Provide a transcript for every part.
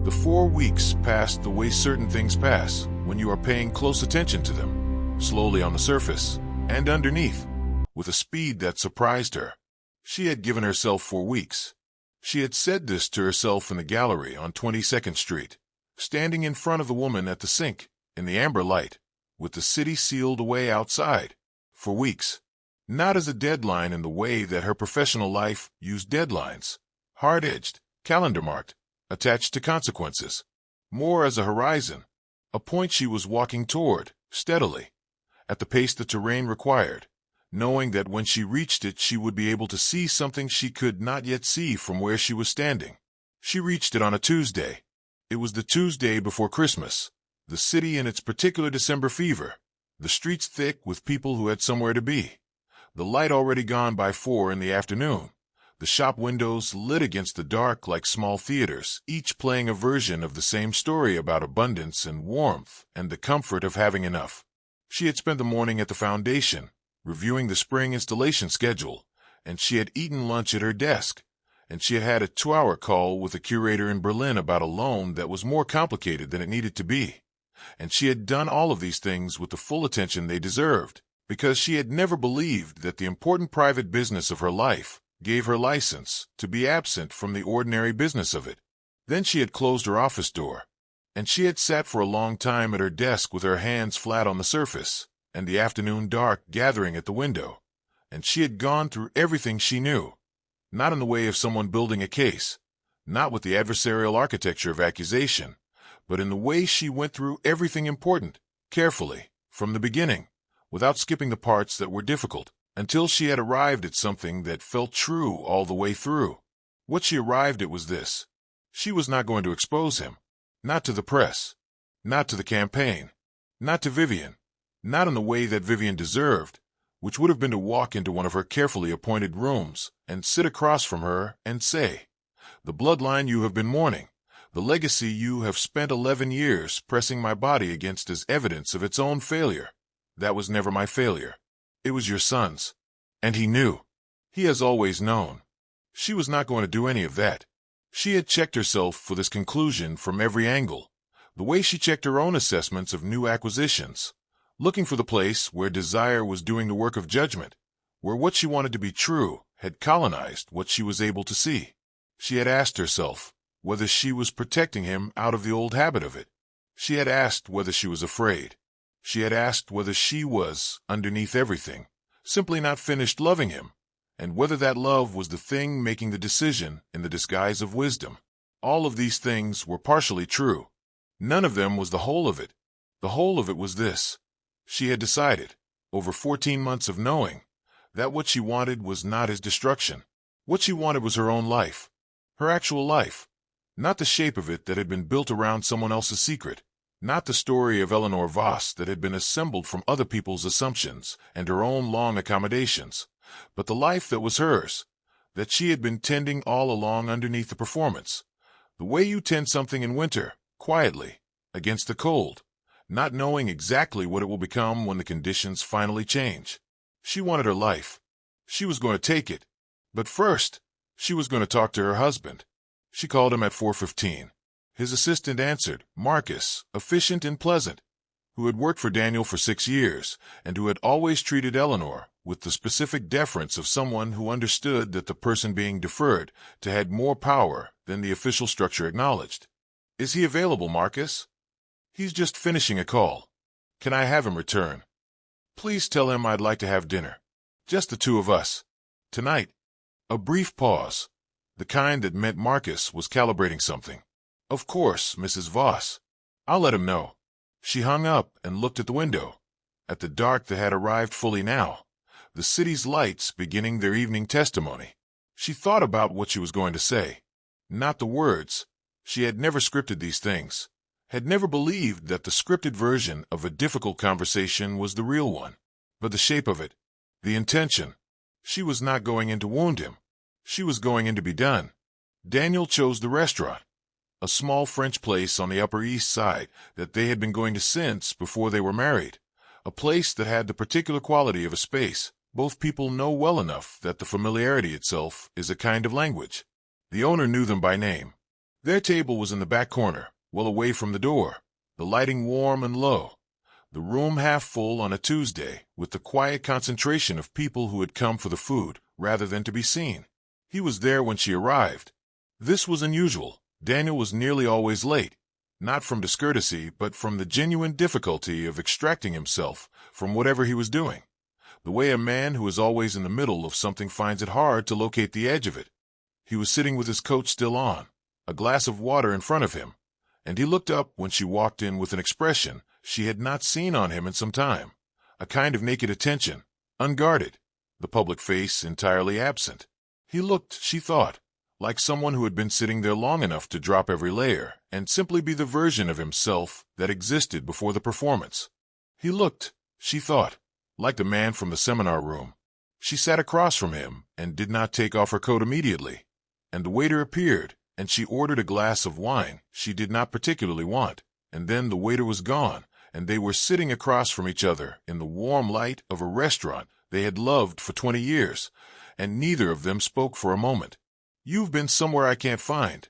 The 4 weeks passed the way certain things pass when you are paying close attention to them, slowly on the surface and underneath, with a speed that surprised her. She had given herself 4 weeks. She had said this to herself in the gallery on 22nd Street, standing in front of the woman at the sink, in the amber light, with the city sealed away outside. 4 weeks. Not as a deadline in the way that her professional life used deadlines, hard-edged, calendar-marked, attached to consequences. More as a horizon, a point she was walking toward, steadily, at the pace the terrain required, knowing that when she reached it she would be able to see something she could not yet see from where she was standing. She reached it on a Tuesday. It was the Tuesday before Christmas, the city in its particular December fever, the streets thick with people who had somewhere to be, the light already gone by 4 in the afternoon, the shop windows lit against the dark like small theaters, each playing a version of the same story about abundance and warmth and the comfort of having enough. She had spent the morning at the foundation, reviewing the spring installation schedule, and she had eaten lunch at her desk, and she had had a 2-hour call with a curator in Berlin about a loan that was more complicated than it needed to be. And she had done all of these things with the full attention they deserved, because she had never believed that the important private business of her life gave her license to be absent from the ordinary business of it. Then she had closed her office door, and she had sat for a long time at her desk with her hands flat on the surface, and the afternoon dark gathering at the window, and she had gone through everything she knew, not in the way of someone building a case, not with the adversarial architecture of accusation, but in the way she went through everything important, carefully, from the beginning, without skipping the parts that were difficult, until she had arrived at something that felt true all the way through. What she arrived at was this: she was not going to expose him, not to the press, not to the campaign, not to Vivian, not in the way that Vivian deserved, which would have been to walk into one of her carefully appointed rooms and sit across from her and say, "The bloodline you have been mourning, the legacy you have spent 11 years pressing my body against as evidence of its own failure. That was never my failure. It was your son's." And he knew. He has always known. She was not going to do any of that. She had checked herself for this conclusion from every angle, the way she checked her own assessments of new acquisitions, looking for the place where desire was doing the work of judgment, where what she wanted to be true had colonized what she was able to see. She had asked herself whether she was protecting him out of the old habit of it. She had asked whether she was afraid. She had asked whether she was, underneath everything, simply not finished loving him, and whether that love was the thing making the decision in the disguise of wisdom. All of these things were partially true. None of them was the whole of it. The whole of it was this: she had decided, over 14 months of knowing, that what she wanted was not his destruction. What she wanted was her own life, her actual life, not the shape of it that had been built around someone else's secret, not the story of Eleanor Voss that had been assembled from other people's assumptions and her own long accommodations, but the life that was hers, that she had been tending all along underneath the performance, the way you tend something in winter, quietly, against the cold, not knowing exactly what it will become when the conditions finally change. She wanted her life. She was going to take it. But first, she was going to talk to her husband. She called him at 4:15. His assistant answered, Marcus, efficient and pleasant, who had worked for Daniel for 6 years and who had always treated Eleanor with the specific deference of someone who understood that the person being deferred to had more power than the official structure acknowledged. "Is he available, Marcus?" "He's just finishing a call. Can I have him return?" "Please tell him I'd like to have dinner. Just the 2 of us. Tonight." A brief pause, the kind that meant Marcus was calibrating something. "Of course, Mrs. Voss. I'll let him know." She hung up and looked at the window, at the dark that had arrived fully now, the city's lights beginning their evening testimony. She thought about what she was going to say. Not the words. She had never scripted these things, had never believed that the scripted version of a difficult conversation was the real one, but the shape of it, the intention. She was not going in to wound him. She was going in to be done. Daniel chose the restaurant, a small French place on the Upper East Side that they had been going to since before they were married, a place that had the particular quality of a space both people know well enough that the familiarity itself is a kind of language. The owner knew them by name. Their table was in the back corner, well away from the door, the lighting warm and low. The room half full on a Tuesday, with the quiet concentration of people who had come for the food, rather than to be seen. He was there when she arrived. This was unusual. Daniel was nearly always late, not from discourtesy, but from the genuine difficulty of extracting himself from whatever he was doing. The way a man who is always in the middle of something finds it hard to locate the edge of it. He was sitting with his coat still on, a glass of water in front of him, and he looked up when she walked in with an expression she had not seen on him in some time, a kind of naked attention, unguarded, the public face entirely absent. He looked, she thought, like someone who had been sitting there long enough to drop every layer and simply be the version of himself that existed before the performance. He looked, she thought, like the man from the seminar room. She sat across from him and did not take off her coat immediately, and the waiter appeared, and she ordered a glass of wine she did not particularly want, and then the waiter was gone, and they were sitting across from each other in the warm light of a restaurant they had loved for 20 years, and neither of them spoke for a moment. "You've been somewhere I can't find,"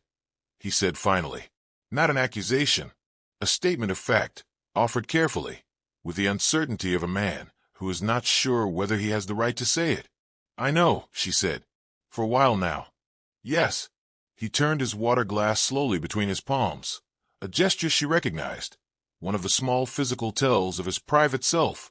he said finally. Not an accusation, a statement of fact, offered carefully, with the uncertainty of a man who is not sure whether he has the right to say it. "I know," she said. "For a while now." "Yes." He turned his water glass slowly between his palms, a gesture she recognized, one of the small physical tells of his private self,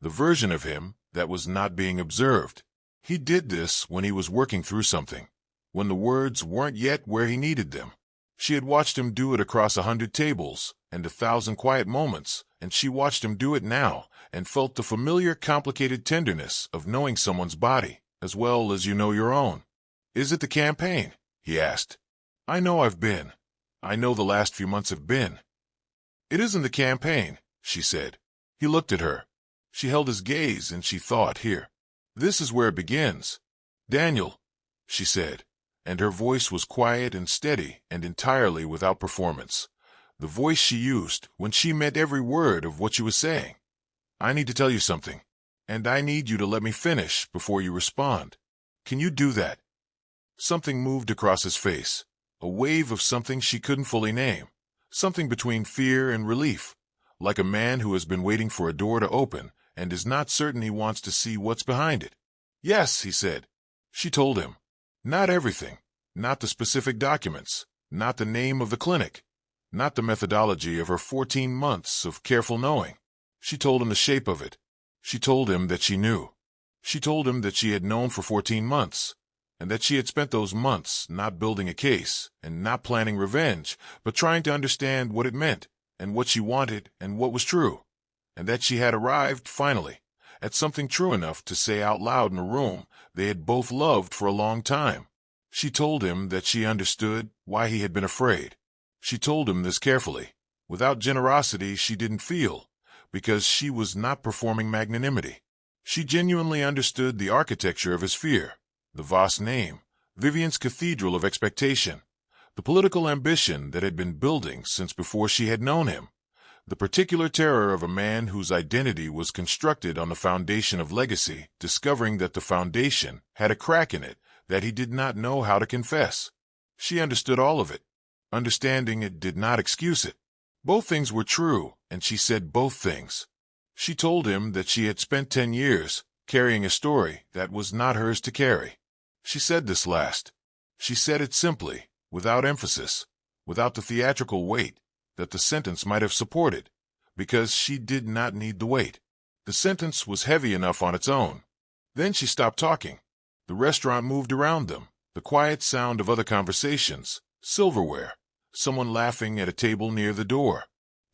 the version of him that was not being observed. He did this when he was working through something, when the words weren't yet where he needed them. She had watched him do it across 100 tables and 1,000 quiet moments, and she watched him do it now and felt the familiar complicated tenderness of knowing someone's body as well as you know your own. "Is it the campaign?" he asked. "I know I've been. I know the last few months have been." "It isn't the campaign," she said. He looked at her. She held his gaze, and she thought, here. This is where it begins. "Daniel," she said, and her voice was quiet and steady and entirely without performance, the voice she used when she meant every word of what she was saying. "I need to tell you something, and I need you to let me finish before you respond. Can you do that?" Something moved across his face, a wave of something she couldn't fully name, something between fear and relief, like a man who has been waiting for a door to open and is not certain he wants to see what's behind it. "Yes," he said. She told him. Not everything, not the specific documents, not the name of the clinic, not the methodology of her 14 months of careful knowing. She told him the shape of it. She told him that she knew. She told him that she had known for 14 months, and that she had spent those months not building a case and not planning revenge, but trying to understand what it meant and what she wanted and what was true, and that she had arrived, finally, at something true enough to say out loud in a room they had both loved for a long time. She told him that she understood why he had been afraid. She told him this carefully, without generosity she didn't feel, because she was not performing magnanimity. She genuinely understood the architecture of his fear, the vast name, Vivian's cathedral of expectation, the political ambition that had been building since before she had known him, the particular terror of a man whose identity was constructed on the foundation of legacy, discovering that the foundation had a crack in it that he did not know how to confess. She understood all of it. Understanding it did not excuse it. Both things were true, and she said both things. She told him that she had spent 10 years carrying a story that was not hers to carry. She said this last. She said it simply, without emphasis, without the theatrical weight that the sentence might have supported, because she did not need the weight. The sentence was heavy enough on its own. Then she stopped talking. The restaurant moved around them, the quiet sound of other conversations, silverware, someone laughing at a table near the door.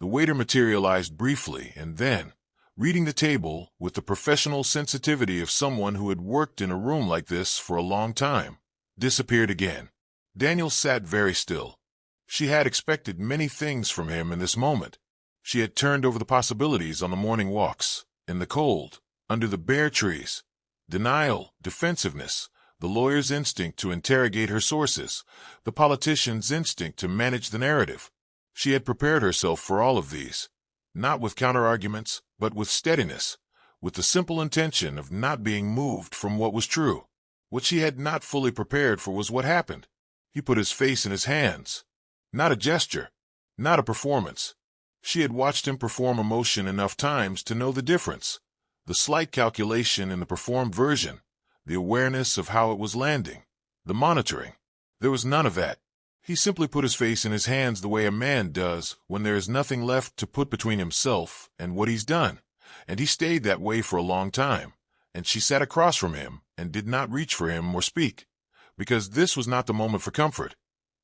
The waiter materialized briefly and then, reading the table with the professional sensitivity of someone who had worked in a room like this for a long time, disappeared again. Daniel sat very still. She had expected many things from him in this moment. She had turned over the possibilities on the morning walks, in the cold, under the bare trees. Denial, defensiveness, the lawyer's instinct to interrogate her sources, the politician's instinct to manage the narrative. She had prepared herself for all of these, not with counter-arguments, but with steadiness, with the simple intention of not being moved from what was true. What she had not fully prepared for was what happened. He put his face in his hands. Not a gesture. Not a performance. She had watched him perform emotion enough times to know the difference. The slight calculation in the performed version, the awareness of how it was landing, the monitoring. There was none of that. He simply put his face in his hands the way a man does when there is nothing left to put between himself and what he's done. And he stayed that way for a long time. And she sat across from him and did not reach for him or speak, because this was not the moment for comfort.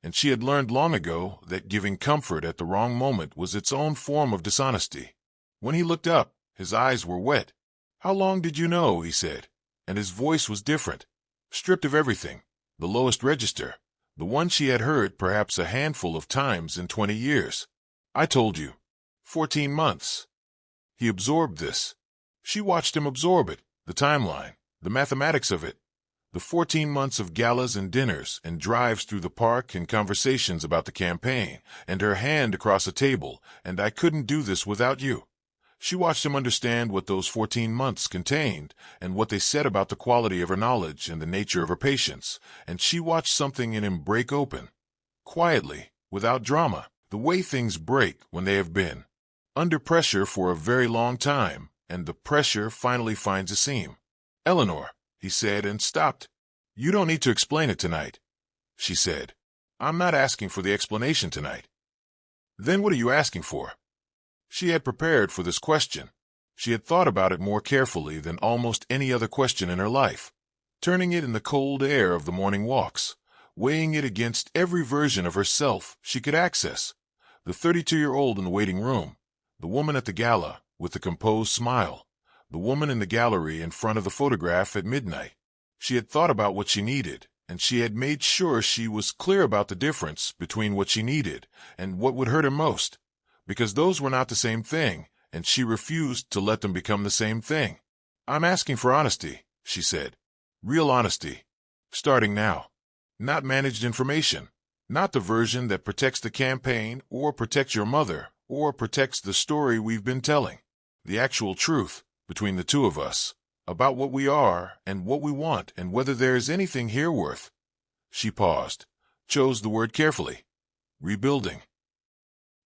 And she had learned long ago that giving comfort at the wrong moment was its own form of dishonesty. When he looked up, his eyes were wet. "How long did you know?" he said. And his voice was different, stripped of everything, the lowest register, the one she had heard perhaps a handful of times in 20 years. "I told you. 14 months. He absorbed this. She watched him absorb it, the timeline, the mathematics of it. The 14 months of galas and dinners and drives through the park and conversations about the campaign, and her hand across a table, and "I couldn't do this without you." She watched him understand what those 14 months contained and what they said about the quality of her knowledge and the nature of her patience, and she watched something in him break open, quietly, without drama, the way things break when they have been under pressure for a very long time, and the pressure finally finds a seam. "Eleanor," he said, and stopped. "You don't need to explain it tonight," she said. "I'm not asking for the explanation tonight." "Then what are you asking for?" She had prepared for this question. She had thought about it more carefully than almost any other question in her life, turning it in the cold air of the morning walks, weighing it against every version of herself she could access. The 32-year-old in the waiting room, the woman at the gala with the composed smile, the woman in the gallery in front of the photograph at midnight. She had thought about what she needed, and she had made sure she was clear about the difference between what she needed and what would hurt her most, because those were not the same thing, and she refused to let them become the same thing. "I'm asking for honesty," she said. "Real honesty. Starting now. Not managed information. Not the version that protects the campaign or protects your mother or protects the story we've been telling. The actual truth, between the two of us, about what we are and what we want and whether there is anything here worth." She paused, chose the word carefully. "Rebuilding."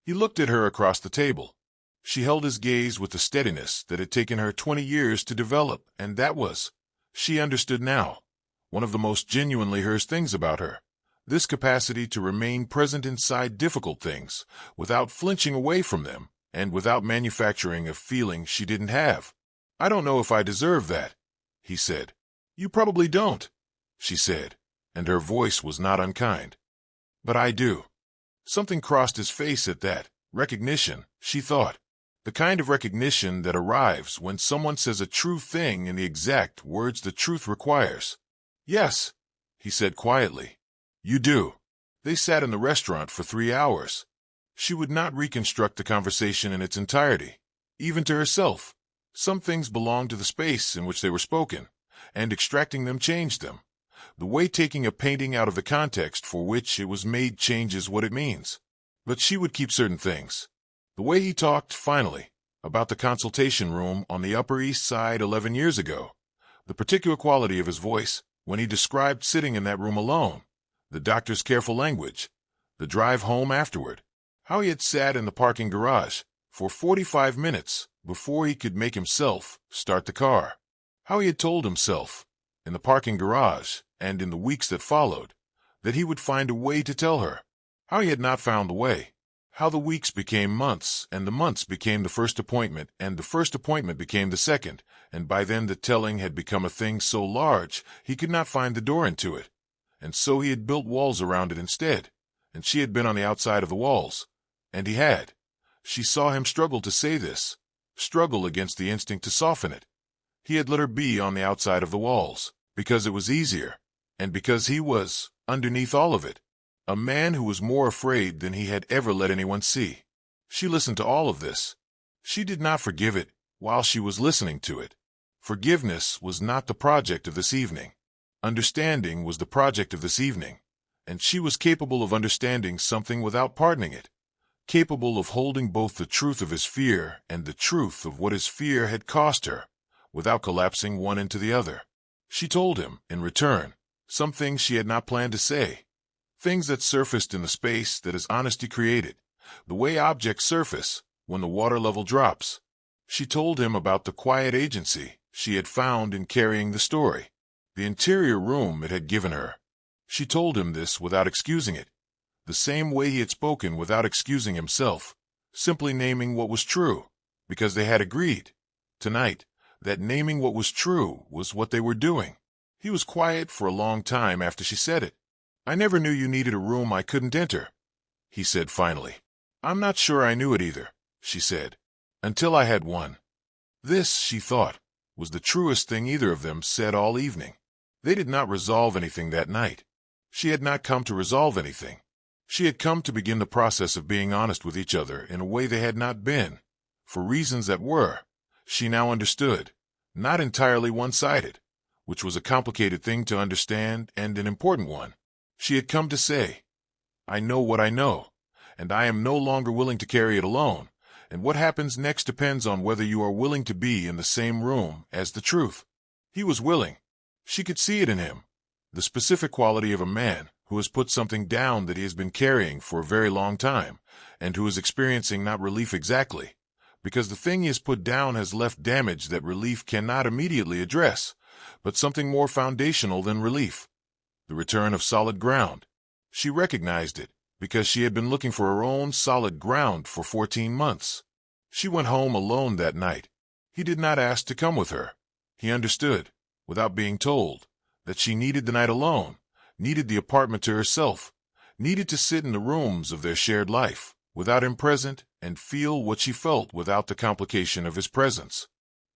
He looked at her across the table. She held his gaze with the steadiness that had taken her 20 years to develop, and that was, she understood now, one of the most genuinely hers things about her. This capacity to remain present inside difficult things, without flinching away from them, and without manufacturing a feeling she didn't have. "I don't know if I deserve that," he said. "You probably don't," she said, and her voice was not unkind. "But I do." Something crossed his face at that. Recognition, she thought. The kind of recognition that arrives when someone says a true thing in the exact words the truth requires. "Yes," he said quietly. "You do." They sat in the restaurant for 3 hours. She would not reconstruct the conversation in its entirety, even to herself. Some things belonged to the space in which they were spoken, and extracting them changed them. The way taking a painting out of the context for which it was made changes what it means. But she would keep certain things. The way he talked, finally, about the consultation room on the Upper East Side 11 years ago. The particular quality of his voice when he described sitting in that room alone. The doctor's careful language. The drive home afterward. How he had sat in the parking garage for 45 minutes before he could make himself start the car. How he had told himself, in the parking garage and in the weeks that followed, that he would find a way to tell her. How he had not found the way. How the weeks became months, and the months became the first appointment, and the first appointment became the second, and by then the telling had become a thing so large he could not find the door into it. And so he had built walls around it instead, and she had been on the outside of the walls. And he had. She saw him struggle to say this, struggle against the instinct to soften it. He had let her be on the outside of the walls, because it was easier, and because he was, underneath all of it, a man who was more afraid than he had ever let anyone see. She listened to all of this. She did not forgive it while she was listening to it. Forgiveness was not the project of this evening. Understanding was the project of this evening, and she was capable of understanding something without pardoning it, capable of holding both the truth of his fear and the truth of what his fear had cost her, without collapsing one into the other. She told him, in return, some things she had not planned to say. Things that surfaced in the space that his honesty created, the way objects surface when the water level drops. She told him about the quiet agency she had found in carrying the story, the interior room it had given her. She told him this without excusing it, the same way he had spoken without excusing himself, simply naming what was true, because they had agreed, tonight, that naming what was true was what they were doing. He was quiet for a long time after she said it. "I never knew you needed a room I couldn't enter," he said finally. "I'm not sure I knew it either," she said, "until I had one." This, she thought, was the truest thing either of them said all evening. They did not resolve anything that night. She had not come to resolve anything. She had come to begin the process of being honest with each other in a way they had not been, for reasons that were, she now understood, not entirely one-sided, which was a complicated thing to understand and an important one. She had come to say, "I know what I know, and I am no longer willing to carry it alone, and what happens next depends on whether you are willing to be in the same room as the truth." He was willing. She could see it in him, the specific quality of a man who has put something down that he has been carrying for a very long time, and who is experiencing not relief exactly, because the thing he has put down has left damage that relief cannot immediately address, but something more foundational than relief, the return of solid ground. She recognized it, because she had been looking for her own solid ground for 14 months. She went home alone that night. He did not ask to come with her. He understood, without being told, that she needed the night alone, needed the apartment to herself, needed to sit in the rooms of their shared life, without him present, and feel what she felt without the complication of his presence.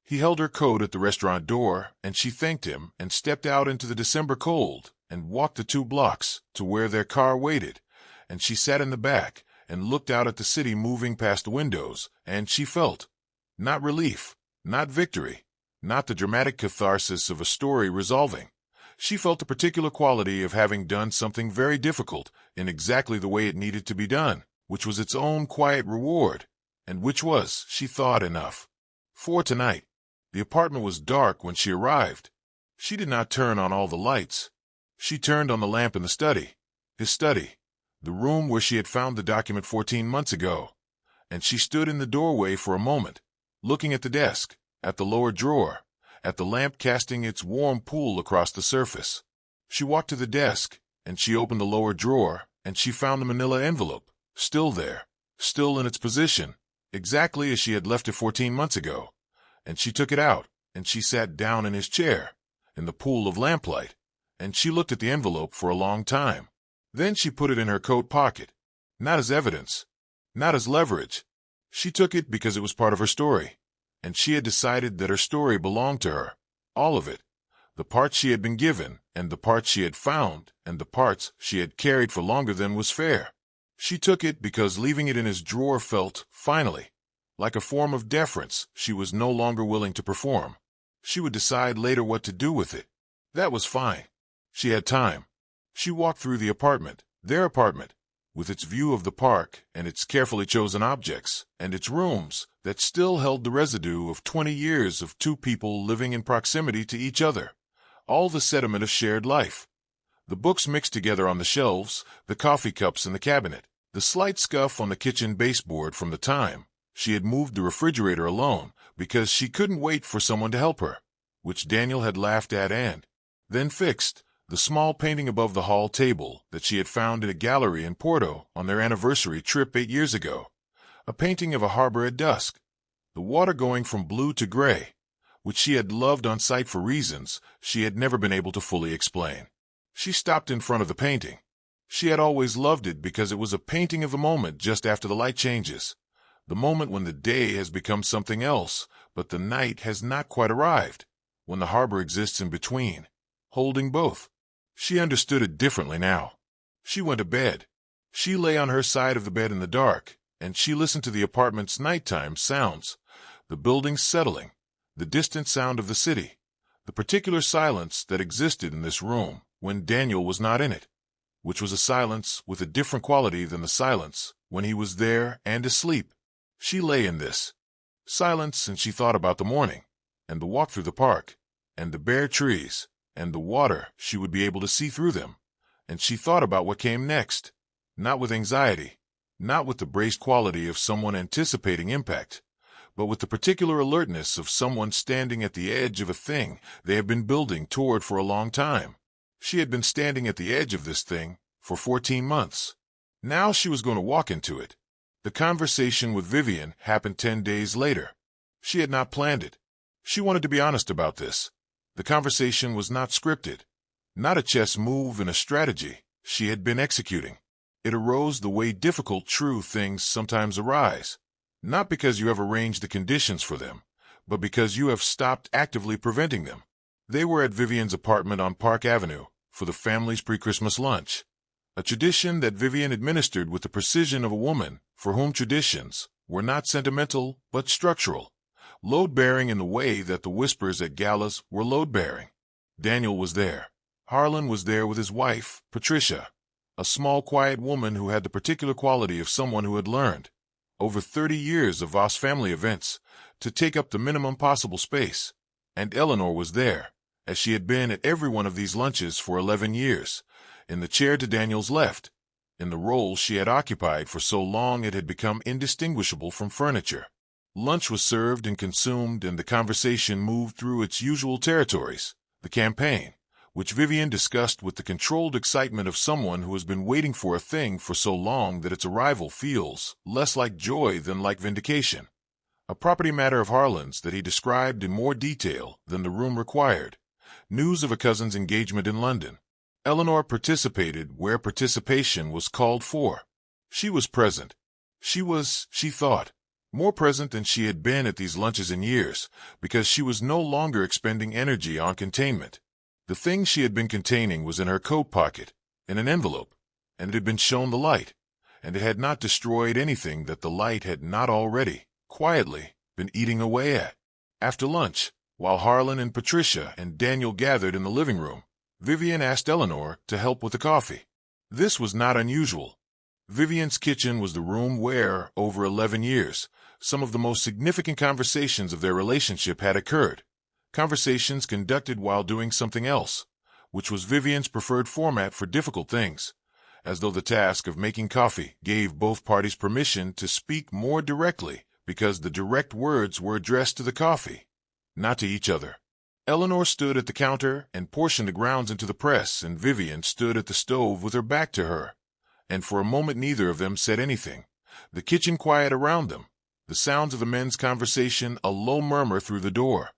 He held her coat at the restaurant door, and she thanked him and stepped out into the December cold and walked the 2 blocks to where their car waited, and she sat in the back and looked out at the city moving past the windows, and she felt, not relief, not victory, not the dramatic catharsis of a story resolving. She felt the particular quality of having done something very difficult in exactly the way it needed to be done, which was its own quiet reward, and which was, she thought, enough. For tonight, the apartment was dark when she arrived. She did not turn on all the lights. She turned on the lamp in the study, his study, the room where she had found the document 14 months ago, and she stood in the doorway for a moment, looking at the desk, at the lower drawer, at the lamp casting its warm pool across the surface. She walked to the desk, and she opened the lower drawer, and she found the manila envelope, still there, still in its position, exactly as she had left it 14 months ago. And she took it out, and she sat down in his chair, in the pool of lamplight, and she looked at the envelope for a long time. Then she put it in her coat pocket, not as evidence, not as leverage. She took it because it was part of her story, and she had decided that her story belonged to her, all of it, the parts she had been given, and the parts she had found, and the parts she had carried for longer than was fair. She took it because leaving it in his drawer felt, finally, like a form of deference she was no longer willing to perform. She would decide later what to do with it. That was fine. She had time. She walked through the apartment, their apartment, with its view of the park and its carefully chosen objects, and its rooms that still held the residue of 20 years of 2 people living in proximity to each other, all the sediment of shared life. The books mixed together on the shelves, the coffee cups in the cabinet, the slight scuff on the kitchen baseboard from the time she had moved the refrigerator alone because she couldn't wait for someone to help her, which Daniel had laughed at, and then fixed, the small painting above the hall table that she had found in a gallery in Porto on their anniversary trip 8 years ago, a painting of a harbor at dusk, the water going from blue to gray, which she had loved on sight for reasons she had never been able to fully explain. She stopped in front of the painting. She had always loved it because it was a painting of the moment just after the light changes, the moment when the day has become something else, but the night has not quite arrived, when the harbor exists in between, holding both. She understood it differently now. She went to bed. She lay on her side of the bed in the dark, and she listened to the apartment's nighttime sounds, the buildings settling, the distant sound of the city, the particular silence that existed in this room when Daniel was not in it, which was a silence with a different quality than the silence when he was there and asleep. She lay in this silence, and she thought about the morning, and the walk through the park, and the bare trees, and the water she would be able to see through them, and she thought about what came next. Not with anxiety, not with the braced quality of someone anticipating impact, but with the particular alertness of someone standing at the edge of a thing they have been building toward for a long time. She had been standing at the edge of this thing for 14 months. Now she was going to walk into it. The conversation with Vivian happened 10 days later. She had not planned it. She wanted to be honest about this. The conversation was not scripted, not a chess move in a strategy she had been executing. It arose the way difficult, true things sometimes arise, not because you have arranged the conditions for them, but because you have stopped actively preventing them. They were at Vivian's apartment on Park Avenue for the family's pre-Christmas lunch, a tradition that Vivian administered with the precision of a woman for whom traditions were not sentimental but structural, load-bearing in the way that the whispers at galas were load-bearing. Daniel was there. Harlan was there with his wife, Patricia, a small, quiet woman who had the particular quality of someone who had learned, over 30 years of Voss family events, to take up the minimum possible space. And Eleanor was there, as she had been at every one of these lunches for 11 years, in the chair to Daniel's left, in the role she had occupied for so long it had become indistinguishable from furniture. Lunch was served and consumed, and the conversation moved through its usual territories, the campaign, which Vivian discussed with the controlled excitement of someone who has been waiting for a thing for so long that its arrival feels less like joy than like vindication. A property matter of Harlan's that he described in more detail than the room required. News of a cousin's engagement in London. Eleanor participated where participation was called for. She was present. She was, she thought, more present than she had been at these lunches in years, because she was no longer expending energy on containment. The thing she had been containing was in her coat pocket, in an envelope, and it had been shown the light, and it had not destroyed anything that the light had not already, quietly, been eating away at. After lunch, while Harlan and Patricia and Daniel gathered in the living room, Vivian asked Eleanor to help with the coffee. This was not unusual. Vivian's kitchen was the room where, over 11 years, some of the most significant conversations of their relationship had occurred. Conversations conducted while doing something else, which was Vivian's preferred format for difficult things, as though the task of making coffee gave both parties permission to speak more directly because the direct words were addressed to the coffee, not to each other. Eleanor stood at the counter and portioned the grounds into the press, and Vivian stood at the stove with her back to her. And for a moment neither of them said anything. The kitchen quiet around them, the sounds of the men's conversation a low murmur through the door.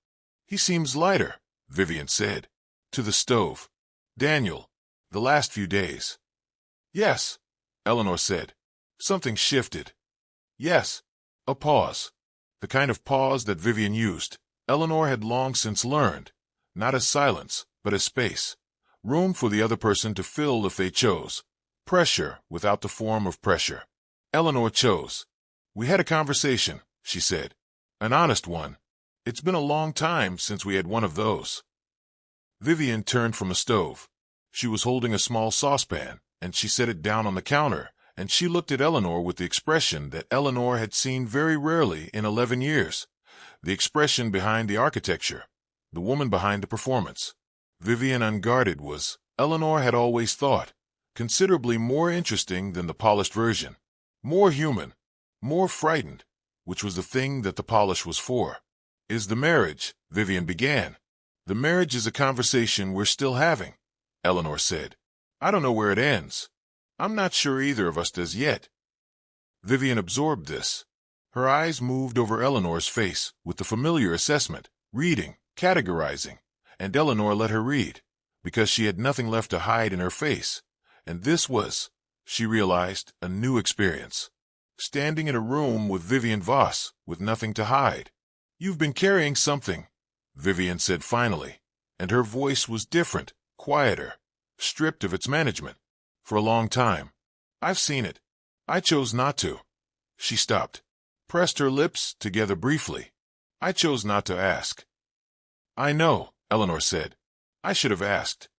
"He seems lighter," Vivian said. To the stove. "Daniel, the last few days." "Yes," Eleanor said. Something shifted. "Yes." A pause. The kind of pause that Vivian used, Eleanor had long since learned, not as silence, but as space. Room for the other person to fill if they chose. Pressure without the form of pressure. Eleanor chose. "We had a conversation," she said. "An honest one. It's been a long time since we had one of those." Vivian turned from the stove. She was holding a small saucepan, and she set it down on the counter, and she looked at Eleanor with the expression that Eleanor had seen very rarely in 11 years. The expression behind the architecture, the woman behind the performance. Vivian, unguarded, was, Eleanor had always thought, considerably more interesting than the polished version. More human, more frightened, which was the thing that the polish was for. "Is the marriage," Vivian began. "The marriage is a conversation we're still having," Eleanor said. "I don't know where it ends. I'm not sure either of us does yet." Vivian absorbed this. Her eyes moved over Eleanor's face with the familiar assessment, reading, categorizing, and Eleanor let her read, because she had nothing left to hide in her face, and this was, she realized, a new experience. Standing in a room with Vivian Voss, with nothing to hide. "You've been carrying something," Vivian said finally, and her voice was different, quieter, stripped of its management. "For a long time. I've seen it. I chose not to." She stopped, pressed her lips together briefly. "I chose not to ask." "I know," Eleanor said. "I should have asked."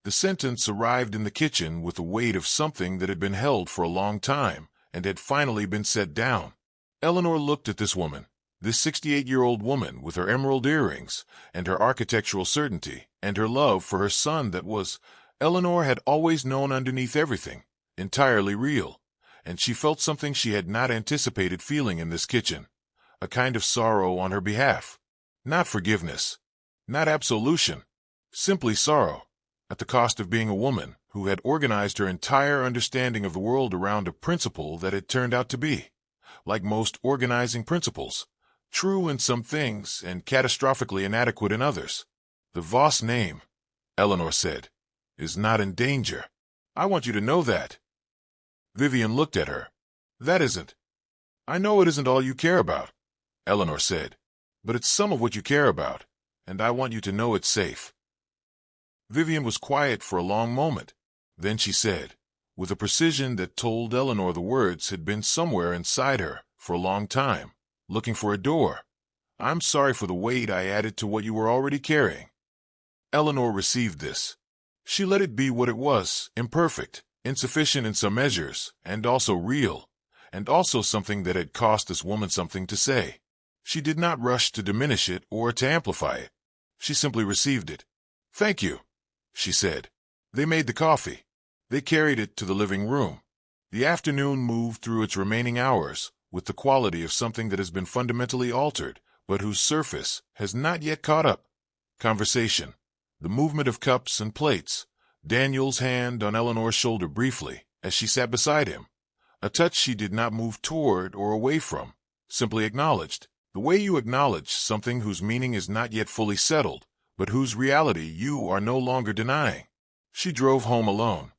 The sentence arrived in the kitchen with the weight of something that had been held for a long time and had finally been set down. Eleanor looked at this woman, this 68-year-old woman with her emerald earrings and her architectural certainty and her love for her son that was, Eleanor had always known underneath everything, entirely real, and she felt something she had not anticipated feeling in this kitchen, a kind of sorrow on her behalf. Not forgiveness, not absolution, simply sorrow, at the cost of being a woman who had organized her entire understanding of the world around a principle that had turned out to be, like most organizing principles, true in some things and catastrophically inadequate in others. The Voss name, Eleanor said, is not in danger. I want you to know that. Vivian looked at her. That isn't. I know it isn't all you care about, Eleanor said, but it's some of what you care about, and I want you to know it's safe. Vivian was quiet for a long moment. Then she said, with a precision that told Eleanor the words had been somewhere inside her for a long time, looking for a door, I'm sorry for the weight I added to what you were already carrying. Eleanor received this. She let it be what it was, imperfect, insufficient in some measures, and also real, and also something that had cost this woman something to say. She did not rush to diminish it or to amplify it. She simply received it. Thank you, she said. They made the coffee. They carried it to the living room. The afternoon moved through its remaining hours with the quality of something that has been fundamentally altered, but whose surface has not yet caught up. Conversation. The movement of cups and plates. Daniel's hand on Eleanor's shoulder briefly as she sat beside him. A touch she did not move toward or away from, simply acknowledged. The way you acknowledge something whose meaning is not yet fully settled, but whose reality you are no longer denying. She drove home alone.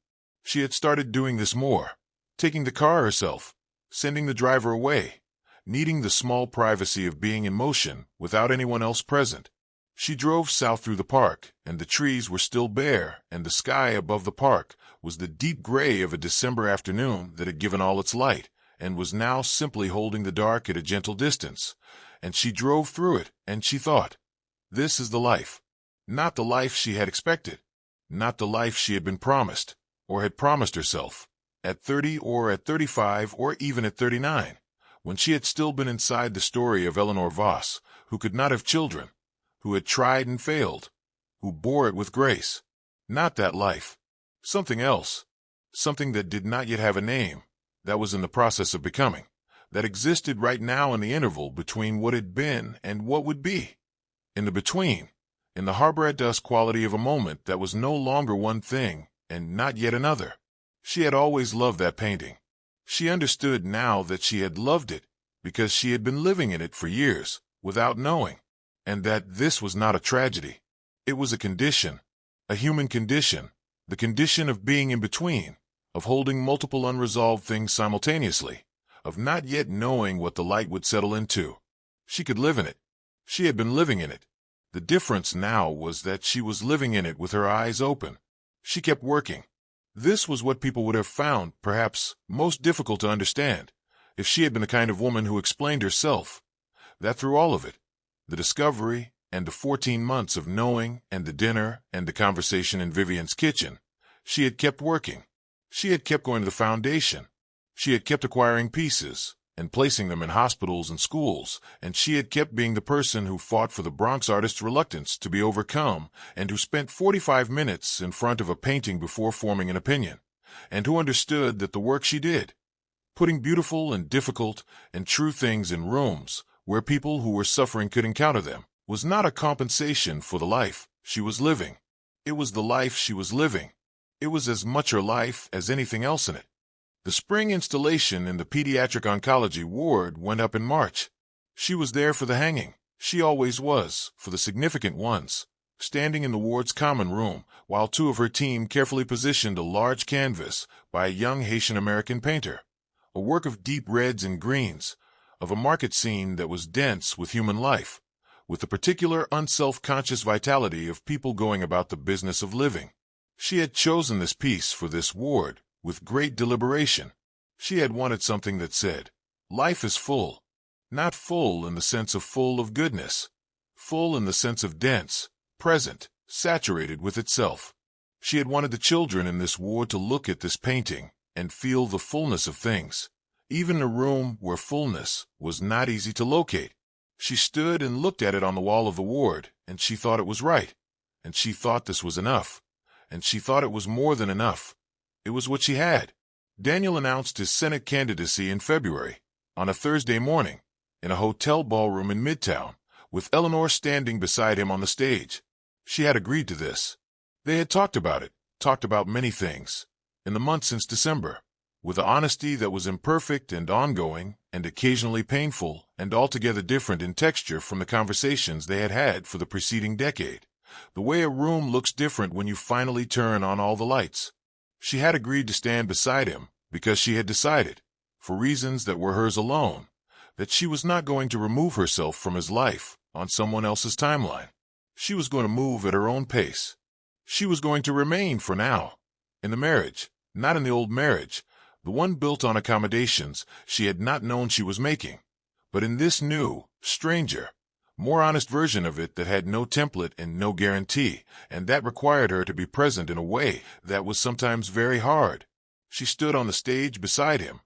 She had started doing this more, taking the car herself, sending the driver away, needing the small privacy of being in motion without anyone else present. She drove south through the park, and the trees were still bare, and the sky above the park was the deep gray of a December afternoon that had given all its light, and was now simply holding the dark at a gentle distance. And she drove through it, and she thought, this is the life. Not the life she had expected, not the life she had been promised, or had promised herself, at 30 or at 35 or even at 39, when she had still been inside the story of Eleanor Voss, who could not have children, who had tried and failed, who bore it with grace. Not that life. Something else. Something that did not yet have a name, that was in the process of becoming, that existed right now in the interval between what had been and what would be. In the between, in the harbor at dusk quality of a moment that was no longer one thing and not yet another. She had always loved that painting. She understood now that she had loved it because she had been living in it for years without knowing, and that this was not a tragedy. It was a condition, a human condition, the condition of being in between, of holding multiple unresolved things simultaneously, of not yet knowing what the light would settle into. She could live in it. She had been living in it. The difference now was that she was living in it with her eyes open. She kept working. This was what people would have found, perhaps, most difficult to understand, if she had been the kind of woman who explained herself, that through all of it, the discovery and the 14 months of knowing and the dinner and the conversation in Vivian's kitchen, she had kept working. She had kept going to the foundation. She had kept acquiring pieces and placing them in hospitals and schools, and she had kept being the person who fought for the Bronx artist's reluctance to be overcome, and who spent 45 minutes in front of a painting before forming an opinion, and who understood that the work she did, putting beautiful and difficult and true things in rooms where people who were suffering could encounter them, was not a compensation for the life she was living. It was the life she was living. It was as much her life as anything else in it. The spring installation in the pediatric oncology ward went up in March. She was there for the hanging. She always was, for the significant ones, standing in the ward's common room, while two of her team carefully positioned a large canvas by a young Haitian-American painter, a work of deep reds and greens, of a market scene that was dense with human life, with the particular unself-conscious vitality of people going about the business of living. She had chosen this piece for this ward with great deliberation. She had wanted something that said, life is full. Not full in the sense of full of goodness, full in the sense of dense, present, saturated with itself. She had wanted the children in this ward to look at this painting and feel the fullness of things, even a room where fullness was not easy to locate. She stood and looked at it on the wall of the ward, and she thought it was right, and she thought this was enough. and she thought it was more than enough. It was what she had. Daniel announced his Senate candidacy in February, on a Thursday morning, in a hotel ballroom in Midtown, with Eleanor standing beside him on the stage. She had agreed to this. They had talked about it, talked about many things, in the months since December, with an honesty that was imperfect and ongoing and occasionally painful and altogether different in texture from the conversations they had had for the preceding decade. The way a room looks different when you finally turn on all the lights. She had agreed to stand beside him because she had decided, for reasons that were hers alone, that she was not going to remove herself from his life on someone else's timeline. She was going to move at her own pace. She was going to remain for now, in the marriage, not in the old marriage, the one built on accommodations she had not known she was making, but in this new, stranger, more honest version of it that had no template and no guarantee, and that required her to be present in a way that was sometimes very hard. She stood on the stage beside him.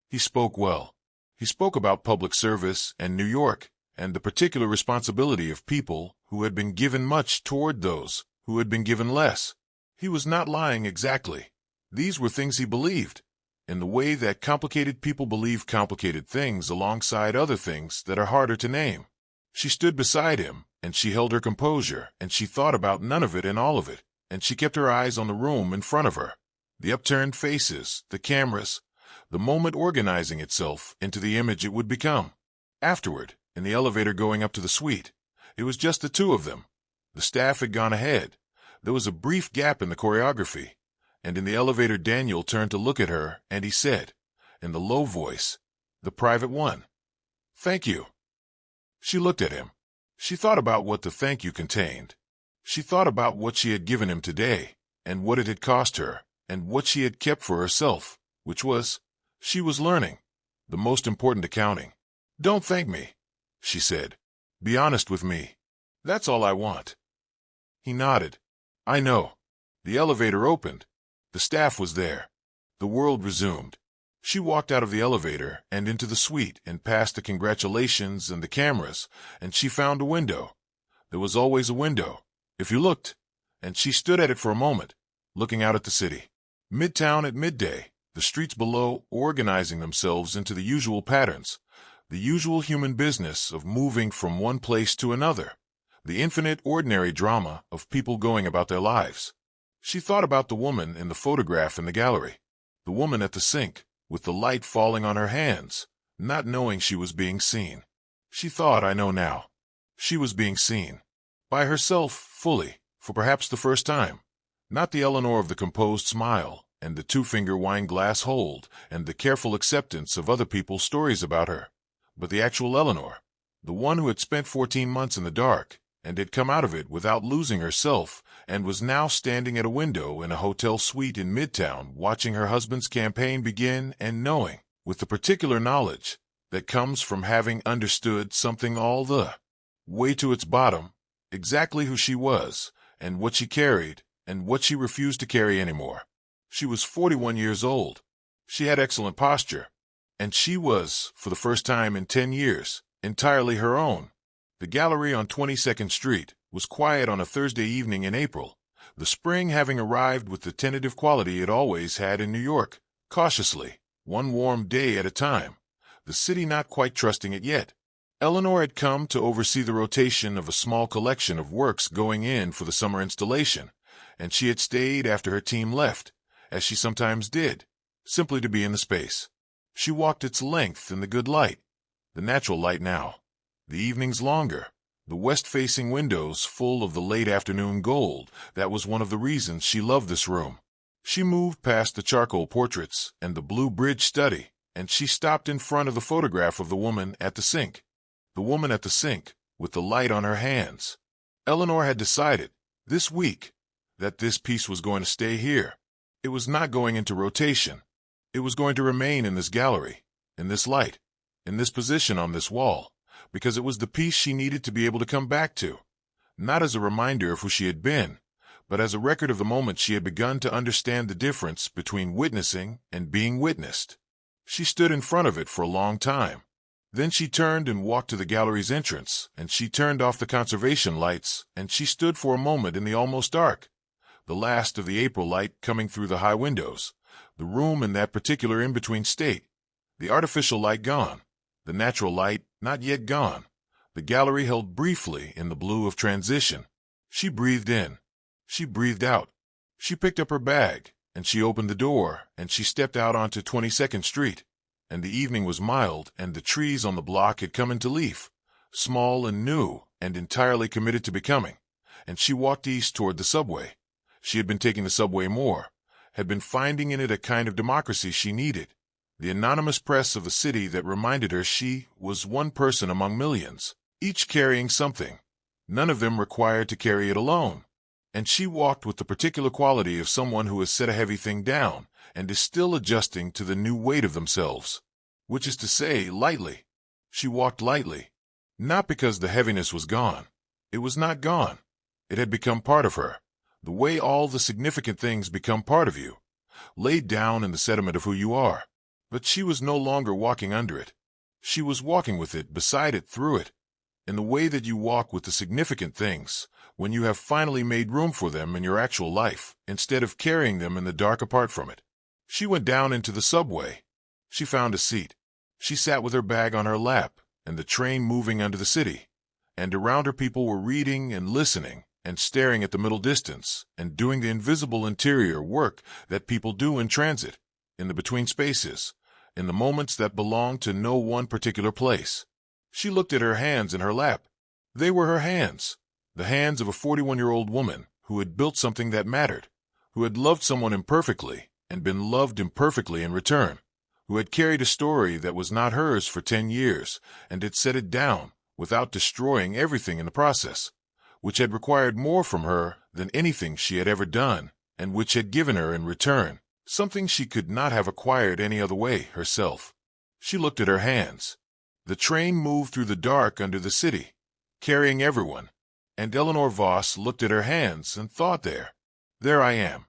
He spoke well. He spoke about public service and New York, and the particular responsibility of people who had been given much toward those who had been given less. He was not lying exactly. These were things he believed, in the way that complicated people believe complicated things alongside other things that are harder to name. She stood beside him, and she held her composure, and she thought about none of it and all of it, and she kept her eyes on the room in front of her, the upturned faces, the cameras, the moment organizing itself into the image it would become. Afterward, in the elevator going up to the suite, it was just the two of them. The staff had gone ahead. There was a brief gap in the choreography, and in the elevator Daniel turned to look at her, and he said, in the low voice, the private one, "Thank you." She looked at him. She thought about what the thank you contained. She thought about what she had given him today, and what it had cost her, and what she had kept for herself, which was, she was learning, the most important accounting. "Don't thank me," she said. "Be honest with me. That's all I want." He nodded. "I know." The elevator opened. The staff was there. The world resumed. She walked out of the elevator and into the suite and past the congratulations and the cameras, and she found a window. There was always a window, if you looked, and she stood at it for a moment, looking out at the city. Midtown at midday, the streets below organizing themselves into the usual patterns, the usual human business of moving from one place to another, the infinite ordinary drama of people going about their lives. She thought about the woman in the photograph in the gallery, the woman at the sink, with the light falling on her hands, not knowing she was being seen. She thought, I know now. She was being seen. By herself, fully, for perhaps the first time. Not the Eleanor of the composed smile, and the two-finger wine-glass hold, and the careful acceptance of other people's stories about her, but the actual Eleanor, the one who had spent 14 months in the dark, and had come out of it without losing herself, and was now standing at a window in a hotel suite in Midtown watching her husband's campaign begin and knowing, with the particular knowledge that comes from having understood something all the way to its bottom, exactly who she was, and what she carried, and what she refused to carry anymore. She was 41 years old. She had excellent posture, and she was, for the first time in 10 years, entirely her own. The gallery on 22nd Street was quiet on a Thursday evening in April, the spring having arrived with the tentative quality it always had in New York, cautiously, one warm day at a time, the city not quite trusting it yet. Eleanor had come to oversee the rotation of a small collection of works going in for the summer installation, and she had stayed after her team left, as she sometimes did, simply to be in the space. She walked its length in the good light, the natural light now. The evenings longer, the west-facing windows full of the late afternoon gold. That was one of the reasons she loved this room. She moved past the charcoal portraits and the blue bridge study, and she stopped in front of the photograph of the woman at the sink. The woman at the sink, with the light on her hands. Eleanor had decided, this week, that this piece was going to stay here. It was not going into rotation. It was going to remain in this gallery, in this light, in this position on this wall, because it was the piece she needed to be able to come back to, not as a reminder of who she had been, but as a record of the moment she had begun to understand the difference between witnessing and being witnessed. She stood in front of it for a long time. Then she turned and walked to the gallery's entrance, and she turned off the conservation lights, and she stood for a moment in the almost dark, the last of the April light coming through the high windows, the room in that particular in-between state, the artificial light gone, the natural light not yet gone, the gallery held briefly in the blue of transition. She breathed in. She breathed out. She picked up her bag, and she opened the door, and she stepped out onto 22nd Street. And the evening was mild, and the trees on the block had come into leaf, small and new, and entirely committed to becoming. And she walked east toward the subway. She had been taking the subway more, had been finding in it a kind of democracy she needed, the anonymous press of a city that reminded her she was one person among millions, each carrying something, none of them required to carry it alone. And she walked with the particular quality of someone who has set a heavy thing down and is still adjusting to the new weight of themselves, which is to say, lightly. She walked lightly, not because the heaviness was gone. It was not gone. It had become part of her, the way all the significant things become part of you, laid down in the sediment of who you are. But she was no longer walking under it. She was walking with it, beside it, through it, in the way that you walk with the significant things, when you have finally made room for them in your actual life, instead of carrying them in the dark apart from it. She went down into the subway. She found a seat. She sat with her bag on her lap, and the train moving under the city. And around her people were reading and listening, and staring at the middle distance, and doing the invisible interior work that people do in transit, in the between spaces, in the moments that belong to no one particular place. She looked at her hands in her lap. They were her hands, the hands of a 41-year-old woman who had built something that mattered, who had loved someone imperfectly and been loved imperfectly in return, who had carried a story that was not hers for 10 years and had set it down without destroying everything in the process, which had required more from her than anything she had ever done, and which had given her in return something she could not have acquired any other way herself. She looked at her hands. The train moved through the dark under the city, carrying everyone, and Eleanor Voss looked at her hands and thought, there I am.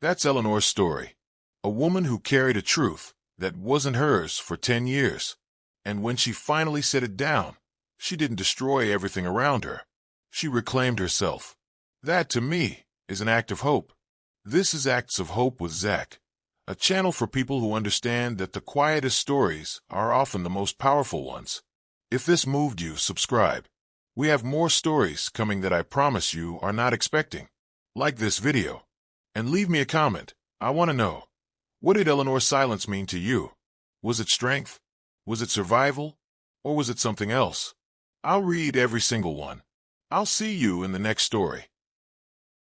That's Eleanor's story. A woman who carried a truth that wasn't hers for 10 years, and when she finally set it down, she didn't destroy everything around her. She reclaimed herself. That, to me, is an act of hope. This is Acts of Hope with Zach, a channel for people who understand that the quietest stories are often the most powerful ones. If this moved you, subscribe. We have more stories coming that I promise you are not expecting. Like this video. And leave me a comment. I want to know. What did Eleanor's silence mean to you? Was it strength? Was it survival? Or was it something else? I'll read every single one. I'll see you in the next story.